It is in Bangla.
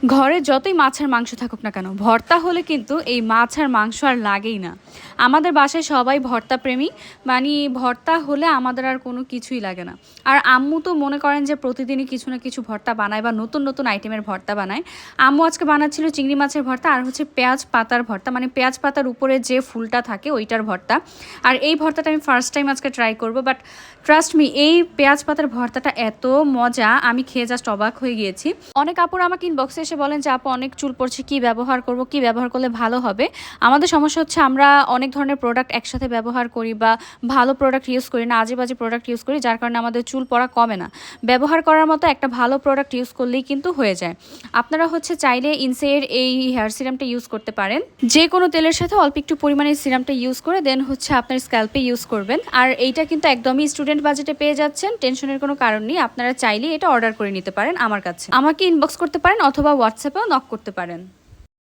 ঘরে যতই মাছ আর মাংস থাকুক না কেন, ভর্তা হলে কিন্তু এই মাছ আর মাংস আর লাগেই না। আমাদের বাসায় সবাই ভর্তা প্রেমী, মানে ভর্তা হলে আমাদের আর কোনো কিছুই লাগে না। আর আম্মু তো মনে করেন যে প্রতিদিনই কিছু না কিছু ভর্তা বানায় বা নতুন নতুন আইটেমের ভর্তা বানায়। আম্মু আজকে বানাচ্ছিল চিংড়ি মাছের ভর্তা আর হচ্ছে পেঁয়াজ পাতার ভর্তা, মানে পেঁয়াজ পাতার উপরে যে ফুলটা থাকে ওইটার ভর্তা। আর এই ভর্তাটা আমি ফার্স্ট টাইম আজকে ট্রাই করবো, বাট ট্রাস্ট মি, এই পেঁয়াজ পাতার ভর্তাটা এত মজা, আমি খেয়ে জাস্ট অবাক হয়ে গিয়েছি। অনেক আপুর আমাকে ইনবক্সে এসে বলেন যে আপু অনেক চুল পড়ছে, কি ব্যবহার করব, কি ব্যবহার করলে ভালো হবে। আমাদের সমস্যা হচ্ছে আমরা অনেক ধরনের প্রোডাক্ট একসাথে ব্যবহার করি বা ভালো প্রোডাক্ট ইউজ করি না, আজে বাজে প্রোডাক্ট ইউজ করি, যার কারণে আমাদের চুল পড়া কমে না। ব্যবহার করার মতো একটা ভালো প্রোডাক্ট ইউজ করলেই কিন্তু হয়ে যায়। আপনারা হচ্ছে চাইলে ইনসের এই হেয়ার সিরামটা ইউজ করতে পারেন। যে কোনো তেলের সাথে অল্প একটু পরিমাণে সিরামটা ইউজ করে দেন হচ্ছে আপনার স্ক্যাল্পে ইউজ করবেন। আর এইটা কিন্তু একদমই স্টুডেন্ট বাজেটে পেয়ে যাচ্ছেন, টেনশনের কোনো কারণ নেই। আপনারা চাইলে এটা অর্ডার করে নিতে পারেন আমার কাছে, আমাকে ইনবক্স করতে পারেন অথবা হোয়াটসঅ্যাপেও নক করতে পারেন।